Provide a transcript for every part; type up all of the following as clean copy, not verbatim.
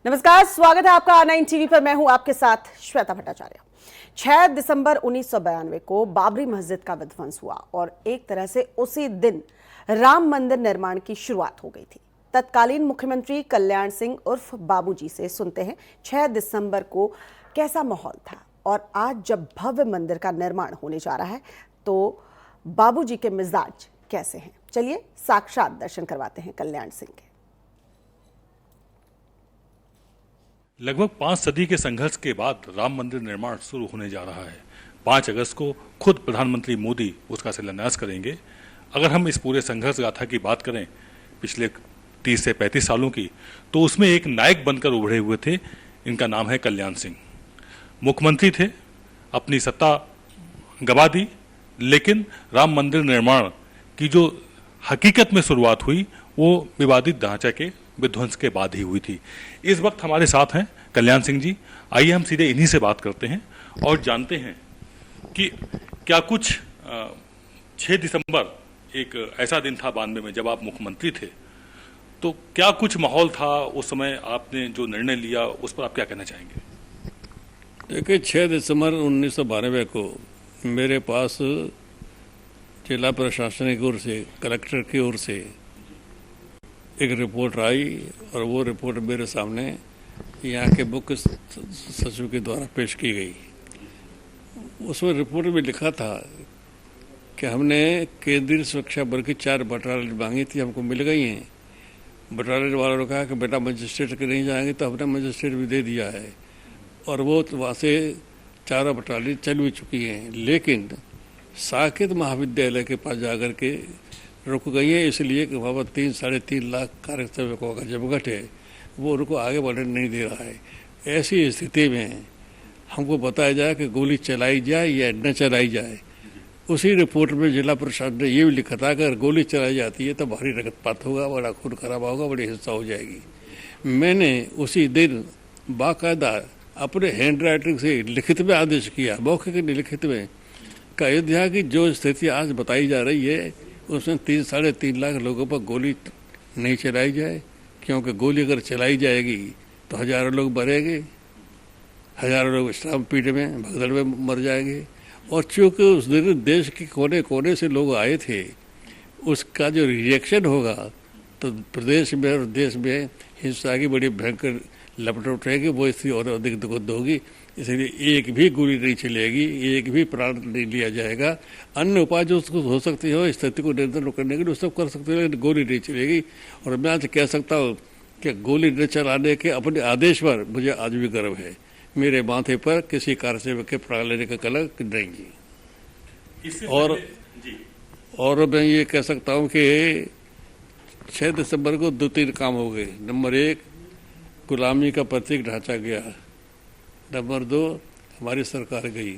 नमस्कार, स्वागत है आपका R9 टीवी पर। मैं हूं आपके साथ श्वेता भट्टाचार्य। 6 दिसंबर 1992 को बाबरी मस्जिद का विध्वंस हुआ और एक तरह से उसी दिन राम मंदिर निर्माण की शुरुआत हो गई थी। तत्कालीन मुख्यमंत्री कल्याण सिंह उर्फ बाबूजी से सुनते हैं 6 दिसंबर को कैसा माहौल था और आज जब भव्य मंदिर का निर्माण होने जा रहा है तो बाबूजी के मिजाज कैसे हैं। चलिए साक्षात दर्शन करवाते हैं कल्याण सिंह के। लगभग 5 सदी के संघर्ष के बाद राम मंदिर निर्माण शुरू होने जा रहा है। 5 अगस्त को खुद प्रधानमंत्री मोदी उसका शिलान्यास करेंगे। अगर हम इस पूरे संघर्ष गाथा की बात करें पिछले 30 से 35 सालों की, तो उसमें एक नायक बनकर उभरे हुए थे। इनका नाम है कल्याण सिंह। मुख्यमंत्री थे, अपनी सत्ता गंवा दी, लेकिन राम मंदिर निर्माण की जो हकीकत में शुरुआत हुई वो विवादित ढांचे के विध्वंस के बाद ही हुई थी। इस वक्त हमारे साथ हैं कल्याण सिंह जी। आइए हम सीधे इन्हीं से बात करते हैं और जानते हैं कि क्या कुछ 6 दिसंबर एक ऐसा दिन था 92 में जब आप मुख्यमंत्री थे, तो क्या कुछ माहौल था उस समय, आपने जो निर्णय लिया उस पर आप क्या कहना चाहेंगे? देखिए, 6 दिसंबर 1992 को मेरे पास जिला प्रशासन की ओर से, कलेक्टर की ओर से एक रिपोर्ट आई और वो रिपोर्ट मेरे सामने यहाँ के मुख्य सचिव के द्वारा पेश की गई। उसमें रिपोर्ट में लिखा था कि हमने केंद्रीय सुरक्षा बल की 4 बटालियन मांगी थी, हमको मिल गई हैं। बटालियन वालों ने कहा कि बेटा मजिस्ट्रेट के नहीं जाएंगे, तो हमने मजिस्ट्रेट भी दे दिया है और वो वहाँ से 4 बटालियन चल भी चुकी हैं, लेकिन साकेत महाविद्यालय के पास जाकर के रुक गई है, इसलिए कि वहाँ पर 3-3.5 लाख कार्यसेवकों का जमघट है, वो उनको आगे बढ़ने नहीं दे रहा है। ऐसी स्थिति में हमको बताया जाए कि गोली चलाई जाए या न चलाई जाए। उसी रिपोर्ट में जिला प्रशासन ने ये भी लिखा था कि अगर गोली चलाई जाती है तो भारी रगतपात होगा, बड़ा खून खराबा होगा, बड़ी हिंसा हो जाएगी। मैंने उसी दिन बाकायदा अपने हैंड राइटिंग से लिखित में आदेश किया, मौखिक लिखित में, कि अयोध्या की जो स्थिति आज बताई जा रही है उसमें 3-3.5 लाख लोगों पर गोली नहीं चलाई जाए, क्योंकि गोली अगर चलाई जाएगी तो हजारों लोग मरेंगे, हजारों लोग स्टाम्पीड में, भगदड़ में मर जाएंगे। और चूँकि उस दिन देश के कोने कोने से लोग आए थे, उसका जो रिएक्शन होगा तो प्रदेश में और देश में हिंसा की बड़ी भयंकर लपट उठेगी, वो स्थिति और अधिक दुखद होगी। इसलिए एक भी गोली नहीं चलेगी, एक भी प्राण नहीं लिया जाएगा। अन्य उपाय जो उसको हो सकती हो स्थिति को नियंत्रण करने के लिए सब कर सकते हैं, लेकिन गोली नहीं चलेगी। और मैं आज कह सकता हूँ कि गोली न चलाने के अपने आदेश पर मुझे आज भी गर्व है। मेरे माथे पर किसी कार्यसेवक के प्राण लेने का कलंक नहीं है। और मैं ये कह सकता हूँ कि 6 दिसंबर को 2-3 काम हो गए। नंबर 1, गुलामी का प्रतीक ढांचा गया। नंबर 2, हमारी सरकार गई।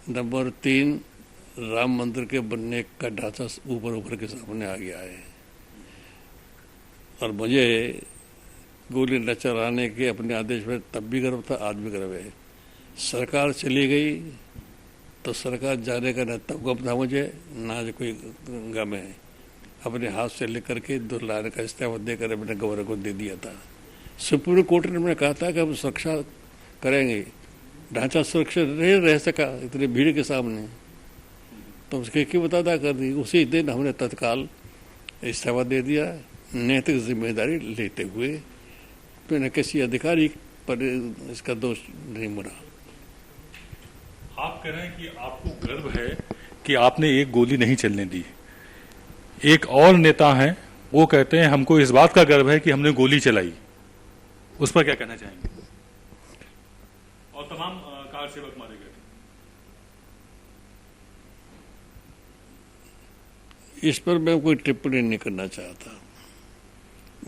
नंबर 3, राम मंदिर के बनने का ढांचा ऊपर के सामने आ गया है। और मुझे गोली न चलाने के अपने आदेश में तब भी गर्व था, आज भी गर्व है। सरकार चली गई तो सरकार जाने का न तब गम था मुझे, ना आज कोई गम है। अपने हाथ से लेकर के 2 लाख का इस्तीफा देकर मैंने गवर्नर को दे दिया था। सुप्रीम कोर्ट ने मैंने कहा था कि हम सुरक्षा करेंगे, ढांचा सुरक्षित नहीं रह सका इतनी भीड़ के सामने, तो उसके क्या बतादा कर दी। उसी दिन हमने तत्काल इस्तीफा दे दिया, नैतिक जिम्मेदारी लेते हुए। मैंने किसी अधिकारी पर इसका दोष नहीं मुड़ा। आप कह रहे हैं कि आपको गर्व है कि आपने एक गोली नहीं चलने दी। एक और नेता हैं, वो कहते हैं हमको इस बात का गर्व है कि हमने गोली चलाई। उस पर क्या कहना चाहेंगे? और तमाम कार सेवक मारे गए थे। इस पर मैं कोई टिप्पणी नहीं करना चाहता।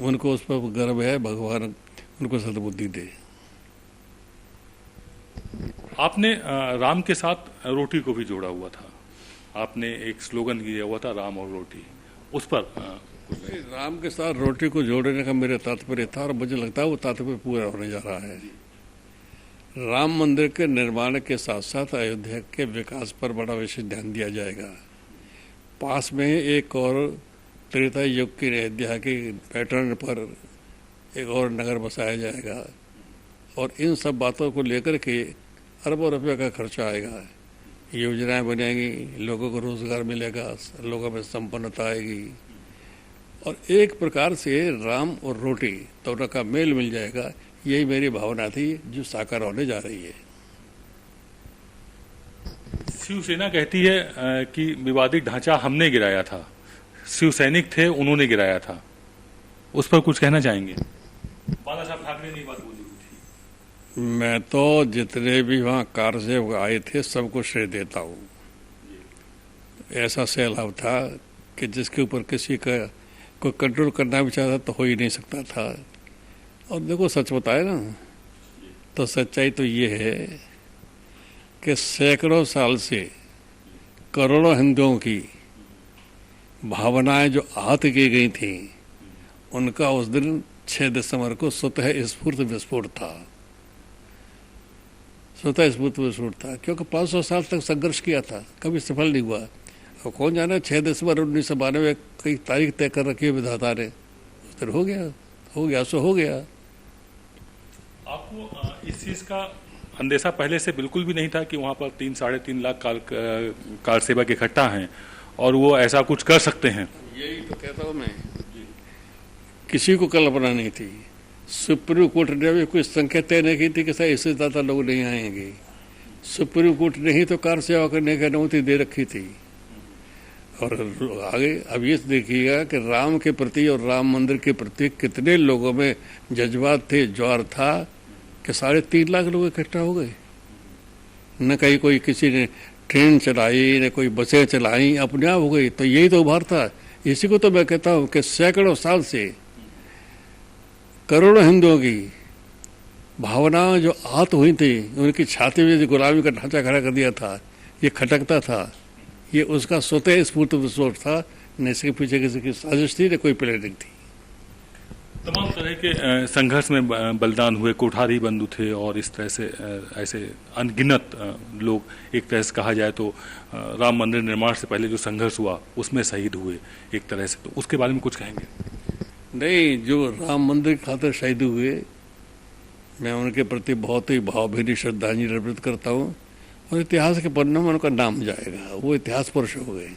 उनको उस पर गर्व है, भगवान उनको सद्बुद्धि दे। आपने राम के साथ रोटी को भी जोड़ा हुआ था। आपने एक स्लोगन दिया हुआ था, राम और रोटी। उस पर राम के साथ रोटी को जोड़ने का मेरा तात्पर्य था और मुझे लगता है वो तात्पर्य पूरा होने जा रहा है। राम मंदिर के निर्माण के साथ साथ अयोध्या के विकास पर बड़ा विशेष ध्यान दिया जाएगा। पास में एक और त्रेता युग की अयोध्या के पैटर्न पर एक और नगर बसाया जाएगा और इन सब बातों को लेकर के अरबों रुपये का खर्चा आएगा, योजनाएं बनेंगी, लोगों को रोजगार मिलेगा, लोगों में संपन्नता आएगी और एक प्रकार से राम और रोटी दोनों का मेल मिल जाएगा। यही मेरी भावना थी जो साकार होने जा रही है। शिवसेना कहती है कि विवादित ढांचा हमने गिराया था, शिवसैनिक थे उन्होंने गिराया था, उस पर कुछ कहना चाहेंगे? बाला साहब ठाकरे ने बात बोली थी। मैं तो जितने भी वहाँ कार से आए थे सबको श्रेय देता हूँ। ऐसा सैलाब था कि जिसके ऊपर किसी का कोई कंट्रोल करना भी चाहता तो हो ही नहीं सकता था। और देखो सच बताए ना तो सच्चाई तो ये है कि सैकड़ों साल से करोड़ों हिंदुओं की भावनाएं जो आहत की गई थी उनका उस दिन 6 दिसंबर को स्वतः स्फूर्त विस्फोट था, स्वतः स्फूर्त विस्फोट था, क्योंकि 500 साल तक संघर्ष किया था, कभी सफल नहीं हुआ। और कौन जाने 6 दिसंबर 1992 कई तारीख तय कर रखी है विधाता ने, उस दिन हो गया सो हो गया। आपको इस चीज का अंदेशा पहले से बिल्कुल भी नहीं था कि वहां पर 3-3.5 लाख कार सेवक इकट्ठा हैं और वो ऐसा कुछ कर सकते हैं? यही तो कहता हूँ मैं, किसी को कल्पना नहीं थी। सुप्रीम कोर्ट ने भी कोई संख्या तय नहीं की थी कि इससे ज्यादा लोग नहीं आएंगे। सुप्रीम कोर्ट ने ही तो कार सेवा करने की अनुमति दे रखी थी। और आगे अब ये देखिएगा कि राम के प्रति और राम मंदिर के प्रति कितने लोगों में जज्बात थे, ज्वार था कि 3.5 लाख लोग इकट्ठा हो गए। न कहीं कोई किसी ने ट्रेन चलाई, न कोई बसें चलाई, अपने आप हो गई। तो यही तो उभार था। इसी को तो मैं कहता हूँ कि सैकड़ों साल से करोड़ों हिंदुओं की भावनाएं जो आहत हुई थी, उनकी छाती में गुलामी का ढांचा खड़ा कर दिया था, ये खटकता था, ये उसका स्वतः स्फूर्त विस्फोट था। न इसके पीछे किसी की साजिश थी न कोई प्लानिंग थी। तमाम तरह के संघर्ष में बलिदान हुए, कोठारी बंधु थे और इस तरह से ऐसे अनगिनत लोग, एक तरह से कहा जाए तो राम मंदिर निर्माण से पहले जो संघर्ष हुआ उसमें शहीद हुए एक तरह से, तो उसके बारे में कुछ कहेंगे? नहीं, जो राम मंदिर की खातिर शहीद हुए मैं उनके प्रति बहुत ही भावभीनी श्रद्धांजलि अर्पित करता हूँ और इतिहास के पन्नों में उनका नाम जाएगा, वो इतिहास पुरुष हो गए।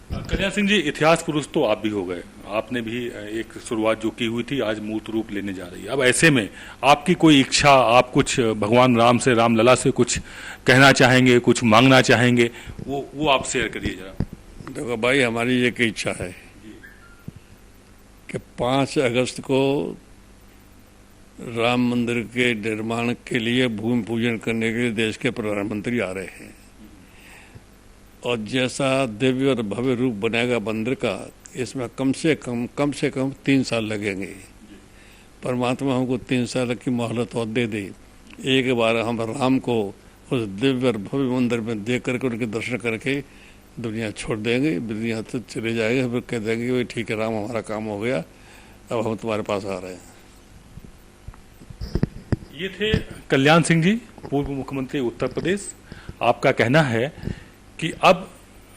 कल्याण सिंह जी, इतिहास पुरुष तो आप भी हो गए, आपने भी एक शुरुआत जो की हुई थी आज मूर्त रूप लेने जा रही है। अब ऐसे में आपकी कोई इच्छा, आप कुछ भगवान राम से, रामलला से कुछ कहना चाहेंगे, कुछ मांगना चाहेंगे, वो आप शेयर करिए जरा। देखो भाई, हमारी एक इच्छा है कि 5 अगस्त को राम मंदिर के निर्माण के लिए भूमि पूजन करने के लिए देश के प्रधानमंत्री आ रहे हैं और जैसा दिव्य और भव्य रूप बनेगा मंदिर का, इसमें कम से कम 3 साल लगेंगे। परमात्मा हमको 3 साल की मोहलत और दे दे, एक बार हम राम को उस दिव्य और भव्य मंदिर में देख करके उनके दर्शन करके दुनिया छोड़ देंगे, दुनिया से चले जाएंगे, फिर कह देंगे भाई ठीक है राम, हमारा काम हो गया, अब हम तुम्हारे पास आ रहे हैं। ये थे कल्याण सिंह जी, पूर्व मुख्यमंत्री उत्तर प्रदेश। आपका कहना है कि अब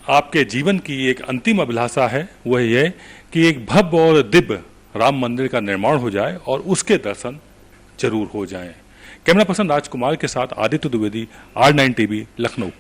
आपके जीवन की एक अंतिम अभिलाषा है, वह यह कि एक भव्य और दिव्य राम मंदिर का निर्माण हो जाए और उसके दर्शन जरूर हो जाएं। कैमरा पर्सन राजकुमार के साथ आदित्य द्विवेदी, R9 TV, लखनऊ।